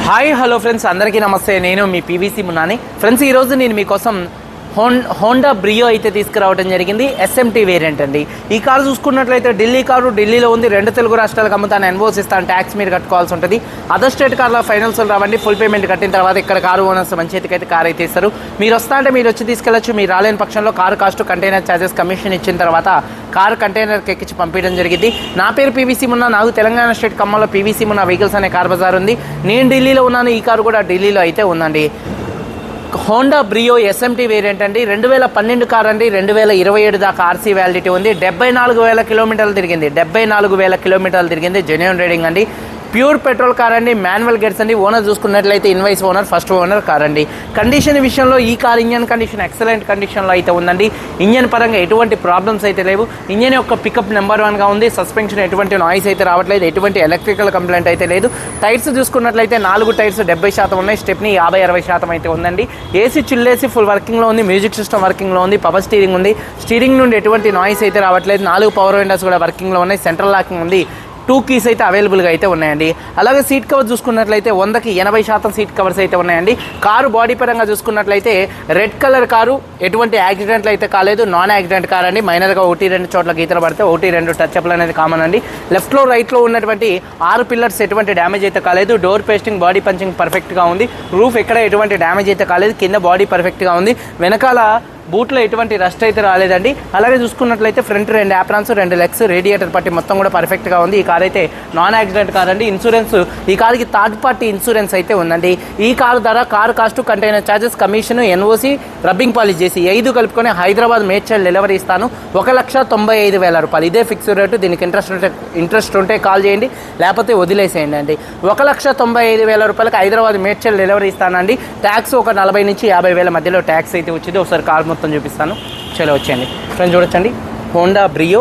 Hi hello friends, అందరికీ నమస్తే. నేను మీ పీవీసీ మున్నాని. ఫ్రెండ్స్, ఈరోజు నేను మీకోసం హోండా బ్రియో అయితే తీసుకురావడం జరిగింది. ఎస్ఎంటీ వేరియంట్ అండి. ఈ కారు చూసుకున్నట్లయితే ఢిల్లీ కారు, ఢిల్లీలో ఉంది. 2 తెలుగు రాష్ట్రాలకు అమ్ముతాను, ఎన్ఓసి ఇస్తాను, ట్యాక్స్ మీరు కట్టుకోవాల్సి ఉంటుంది. అదర్ స్టేట్ కార్లో ఫైనల్స్ రావండి. ఫుల్ పేమెంట్ కట్టిన తర్వాత ఇక్కడ కారు ఓనర్స్ మంచి చేతికైతే కారు అయితే ఇస్తారు. మీరు వస్తా అంటే మీరు వచ్చి తీసుకెళ్ళచ్చు. మీరు రాలేని పక్షంలో car cost, container charges, commission ఇచ్చిన తర్వాత కారు కంటైనర్కి ఎక్కించి పంపించడం జరిగింది. నా పేరు పీవీసీ మున్నా. నాకు తెలంగాణ స్టేట్ ఖమ్మంలో పీవీసీ మున్నా వెహికల్స్ అనే కార్ బజార్ ఉంది. నేను ఢిల్లీలో ఉన్నాను. ఈ కారు కూడా ఢిల్లీలో అయితే ఉందండి. హోండా బ్రియో ఎస్ఎంటీ వేరియంట్ అండి. 2012 కార్ అండి. 2027 దాకా ఆర్సీ వ్యాలిడిటీ ఉంది. 74,000 కిలోమీటర్లు తిరిగింది. 74,000 కిలోమీటర్లు తిరిగింది. జెన్యూన్ రేటింగ్ అండి. ప్యూర్ పెట్రోల్ కార్ అండి. మాన్యువల్ గేర్స్ అండి. ఓనర్ చూసుకున్నట్లయితే invoice owner, first owner car అండి. కండిషన్ విషయంలో ఈ కార్ ఇంజన్ కండిషన్ ఎక్సలెంట్ కండిషన్లో అయితే ఉందండి. ఇంజన్ పరంగా ఎటువంటి ప్రాబ్లమ్స్ అయితే లేవు. ఇంజన్ యొక్క పికప్ నెంబర్ 1గా ఉంది. సస్పెన్షన్ ఎటువంటి నాయిస్ అయితే రావట్లేదు. ఎటువంటి ఎలక్ట్రికల్ కంప్లైంట్ అయితే లేదు. టైర్స్ చూసుకున్నట్లయితే 4 టైర్స్ 70% ఉన్నాయి. స్టెప్ని 50-60% అయితే ఉందండి. ఏసీ చిల్లేసి ఫుల్ వర్కింగ్లో ఉంది. మ్యూజిక్ సిస్టమ్ వర్కింగ్లో ఉంది. పవర్ స్టీరింగ్ ఉంది. స్టీరింగ్ నుండి ఎటువంటి నాయిస్ అయితే రావట్లేదు. 4 పవర్ విండోస్ కూడా వర్కింగ్లో ఉన్నాయి. సెంట్రల్ లాకింగ్ ఉంది. 2 కీస్ అయితే అవైలబుల్గా అయితే ఉన్నాయండి. అలాగే సీట్ కవర్ చూసుకున్నట్లయితే 100కి 80% సీట్ కవర్స్ అయితే ఉన్నాయండి. కారు బాడీ పరంగా చూసుకున్నట్లయితే రెడ్ కలర్ కారు, ఎటువంటి యాక్సిడెంట్లు అయితే కాలేదు. నాన్ యాక్సిడెంట్ కార్ అండి. మైనర్గా 1-2 చోట్ల గీతలు పడితే 1-2 టచ్అప్లు అనేది కామన్ అండి. లెఫ్ట్లో రైట్లో ఉన్నటువంటి 6 పిల్లర్స్ ఎటువంటి డ్యామేజ్ అయితే కాలేదు. డోర్ పేస్టింగ్, బాడీ పంచింగ్ పర్ఫెక్ట్గా ఉంది. రూఫ్ ఎక్కడ ఎటువంటి డ్యామేజ్ అయితే కాలేదు. కింద బాడీ పర్ఫెక్ట్గా ఉంది. వెనకాల బూట్లో ఎటువంటి రస్ట్ అయితే రాలేదండి. అలాగే చూసుకున్నట్లయితే ఫ్రంట్ 2 యాప్రాన్స్, 2 లెగ్స్, రేడియేటర్ పట్టి మొత్తం కూడా పర్ఫెక్ట్గా ఉంది. ఈ కార్ అయితే నాన్ యాక్సిడెంట్ కార్ అండి. ఇన్సూరెన్స్ ఈ కార్కి థర్డ్ పార్టీ ఇన్సూరెన్స్ అయితే ఉందండి. ఈ కారు ధర, car cost, container charges, commission, NOC, rubbing polish చేసి 5 కలుపుకొని హైదరాబాద్ మేడ్చల్ డెలివరీ ఇస్తాను. 1,95,000 రూపాయలు. ఇదే ఫిక్స్ రేటు. దీనికి ఇంట్రెస్ట్ ఉంటే కాల్ చేయండి, లేకపోతే వదిలేసేయండి అండి. 1,95,000 రూపాయలకి హైదరాబాద్ మేడ్చల్ డెలివరీ ఇస్తానండి. ట్యాక్స్ ఒక 40,000 నుంచి 50,000 మధ్యలో ట్యాక్స్ అయితే వచ్చింది. ఒకసారి కార్ మొత్తం చూపిస్తాను. చలో వచ్చేయండి ఫ్రెండ్స్, చూడొచ్చండి. హోండా బ్రియో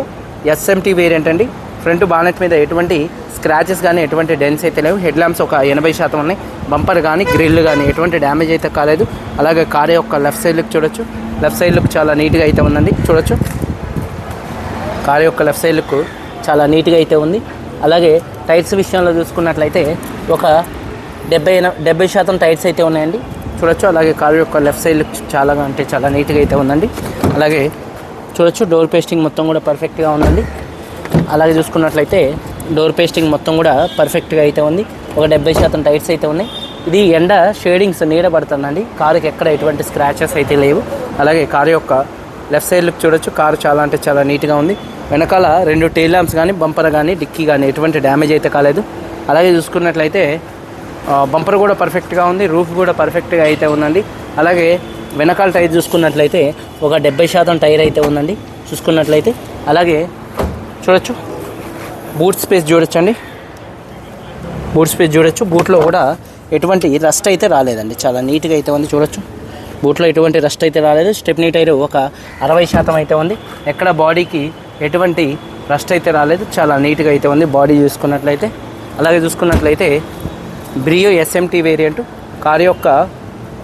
ఎస్ఎంటీ వేరియంట్ అండి. ఫ్రంట్ బానెట్ మీద ఎటువంటి స్క్రాచెస్ కానీ ఎటువంటి డెన్స్ అయితే లేవు. హెడ్ ల్యాంప్స్ ఒక 80% ఉన్నాయి. బంపర్ కానీ గ్రిల్ కానీ ఎటువంటి డ్యామేజ్ అయితే కాలేదు. అలాగే కార్ యొక్క లెఫ్ట్ సైడ్ లుక్ చూడొచ్చు. లెఫ్ట్ సైడ్ లుక్ చాలా నీట్గా అయితే ఉందండి. చూడొచ్చు, కార్ యొక్క లెఫ్ట్ సైడ్ లుక్ చాలా నీట్గా అయితే ఉంది. అలాగే టైర్స్ విషయంలో చూసుకున్నట్లయితే ఒక 70% టైర్స్ అయితే ఉన్నాయండి. చూడొచ్చు. అలాగే కారు యొక్క లెఫ్ట్ సైడ్ చాలా అంటే చాలా నీట్గా అయితే ఉందండి. అలాగే చూడొచ్చు, డోర్ పేస్టింగ్ మొత్తం కూడా పర్ఫెక్ట్గా ఉందండి. అలాగే చూసుకున్నట్లయితే డోర్ పేస్టింగ్ మొత్తం కూడా పర్ఫెక్ట్గా అయితే ఉంది. ఒక 70% టైర్స్ అయితే ఉన్నాయి. ఇది ఎండ షేడింగ్స్ నీడ పడుతుందండి. కారుకి ఎక్కడ ఎటువంటి స్క్రాచెస్ అయితే లేవు. అలాగే కారు యొక్క లెఫ్ట్ సైడ్ లుక్ చూడొచ్చు. కారు చాలా అంటే చాలా నీట్గా ఉంది. వెనకాల 2 టెయిల్ ల్యాంప్స్ కానీ, బంపర్ కానీ, డిక్కీ కానీ ఎటువంటి డ్యామేజ్ అయితే కాలేదు. అలాగే చూసుకున్నట్లయితే బంపర్ కూడా పర్ఫెక్ట్గా ఉంది. రూఫ్ కూడా పర్ఫెక్ట్గా అయితే ఉందండి. అలాగే వెనకాల టైర్ చూసుకున్నట్లయితే ఒక 70% టైర్ అయితే ఉందండి చూసుకున్నట్లయితే. అలాగే చూడొచ్చు, బూట్ స్పేస్ చూడొచ్చండి. బూట్ స్పేస్ చూడొచ్చు. బూట్లో కూడా ఎటువంటి రస్ట్ అయితే రాలేదండి. చాలా నీట్గా అయితే ఉంది. చూడొచ్చు, బూట్లో ఎటువంటి రస్ట్ అయితే రాలేదు. స్టెప్నీ టైర్ ఒక 60% అయితే ఉంది. ఎక్కడ బాడీకి ఎటువంటి రస్ట్ అయితే రాలేదు. చాలా నీట్గా అయితే ఉంది బాడీ చూసుకున్నట్లయితే. అలాగే చూసుకున్నట్లయితే బ్రియో ఎస్ఎంటీ వేరియంట్ కారు యొక్క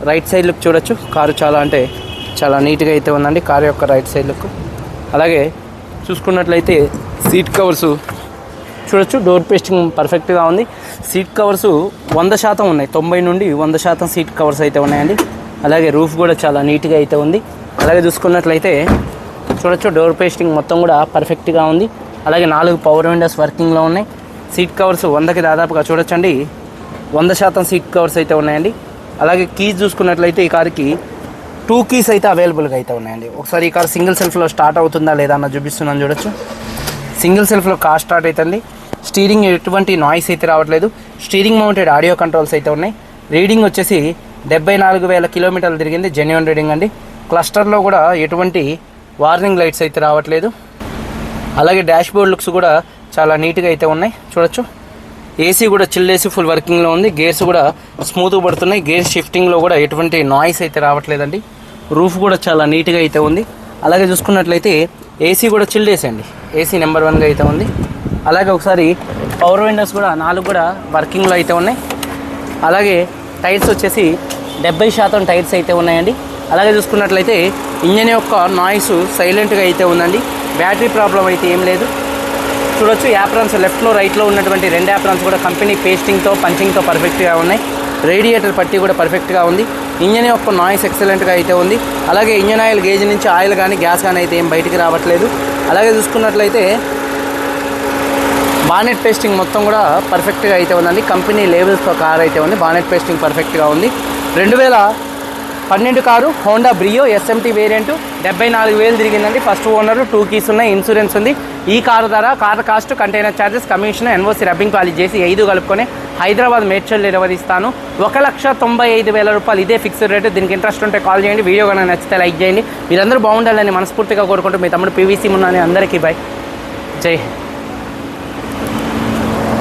రైట్ సైడ్ లుక్ చూడొచ్చు. కారు చాలా అంటే చాలా నీట్గా అయితే ఉందండి. కారు యొక్క రైట్ సైడ్ లుక్. అలాగే చూసుకున్నట్లయితే సీట్ కవర్సు చూడొచ్చు. డోర్ పేస్టింగ్ పర్ఫెక్ట్గా ఉంది. సీట్ కవర్సు 100% ఉన్నాయి. 90 నుండి 100% సీట్ కవర్స్ అయితే ఉన్నాయండి. అలాగే రూఫ్ కూడా చాలా నీట్గా అయితే ఉంది. అలాగే చూసుకున్నట్లయితే చూడొచ్చు, డోర్ పేస్టింగ్ మొత్తం కూడా పర్ఫెక్ట్గా ఉంది. అలాగే 4 పవర్ విండోస్ వర్కింగ్లో ఉన్నాయి. సీట్ కవర్స్ 100కి దాదాపుగా చూడొచ్చండి 100% సీట్ కవర్స్ అయితే ఉన్నాయండి. అలాగే కీస్ చూసుకున్నట్లయితే ఈ కార్కి 2 కీస్ అయితే అవైలబుల్గా అయితే ఉన్నాయండి. ఒకసారి ఈ కార్ సింగిల్ సెల్ఫ్లో స్టార్ట్ అవుతుందా లేదా అన్న చూపిస్తున్నాను. చూడొచ్చు, సింగిల్ సెల్ఫ్లో కార్ స్టార్ట్ అవుతుంది. స్టీరింగ్ ఎటువంటి నాయిస్ అయితే రావట్లేదు. స్టీరింగ్ మౌంటెడ్ ఆడియో కంట్రోల్స్ అయితే ఉన్నాయి. రీడింగ్ వచ్చేసి 74,000 కిలోమీటర్లు తిరిగింది. జెన్యూన్ రీడింగ్ అండి. క్లస్టర్లో కూడా ఎటువంటి వార్నింగ్ లైట్స్ అయితే రావట్లేదు. అలాగే డాష్ బోర్డ్ లుక్స్ కూడా చాలా నీట్గా అయితే ఉన్నాయి. చూడొచ్చు, ఏసీ కూడా చిల్లేసి ఫుల్ వర్కింగ్లో ఉంది. గేర్స్ కూడా స్మూత్గా పడుతున్నాయి. గేర్ షిఫ్టింగ్లో కూడా ఎటువంటి నాయిస్ అయితే రావట్లేదండి. రూఫ్ కూడా చాలా నీట్గా అయితే ఉంది. అలాగే చూసుకున్నట్లయితే ఏసీ కూడా చిల్లేసండి. ఏసీ నెంబర్ 1గా అయితే ఉంది. అలాగే ఒకసారి పవర్ విండోస్ కూడా 4 కూడా వర్కింగ్లో అయితే ఉన్నాయి. అలాగే టైర్స్ వచ్చేసి 70% టైర్స్ అయితే ఉన్నాయండి. అలాగే చూసుకున్నట్లయితే ఇంజన్ యొక్క నాయిస్ సైలెంట్గా అయితే ఉందండి. బ్యాటరీ ప్రాబ్లం అయితే ఏం లేదు. చూడొచ్చు యాప్రాన్స్ లెఫ్ట్లో రైట్లో ఉన్నటువంటి 2 యాప్రాన్స్ కూడా కంపెనీ పేస్టింగ్తో పంచింగ్తో పర్ఫెక్ట్గా ఉన్నాయి. రేడియేటర్ పట్టి కూడా పర్ఫెక్ట్గా ఉంది. ఇంజన్ యొక్క నాయిస్ ఎక్సలెంట్గా అయితే ఉంది. అలాగే ఇంజన్ ఆయిల్ గేజ్ నుంచి ఆయిల్ కానీ గ్యాస్ కానీ అయితే ఏం బయటికి రావట్లేదు. అలాగే చూసుకున్నట్లయితే బానెట్ పేస్టింగ్ మొత్తం కూడా పర్ఫెక్ట్గా అయితే ఉందండి. కంపెనీ లేబుల్స్తో కార్ అయితే ఉంది. బానెట్ పేస్టింగ్ పర్ఫెక్ట్గా ఉంది. 2012 car Honda Brio SMT variant 74,000 తిరిగిందండి. ఫస్ట్ ఓనర్, 2 keys ఉన్నాయి, ఇన్సూరెన్స్ ఉంది. ఈ కారు ధర, car cost, container charges, commission, NOC rubbing polish చేసి 5 కలుపుకొని హైదరాబాద్ మేడ్చల్ డెలివరీ ఇస్తాను. 1,95,000 రూపాయలు ఇదే ఫిక్స్డ్ రేటు. దీనికి ఇంట్రెస్ట్ ఉంటే కాల్ చేయండి. వీడియో కనుక నచ్చితే లైక్ చేయండి. మీరందరూ బాగుండాలని మనస్ఫూర్తిగా కోరుకుంటూ మీ తమ్ముడు PVC మున్నాని. అందరికీ బై. జై హింద్.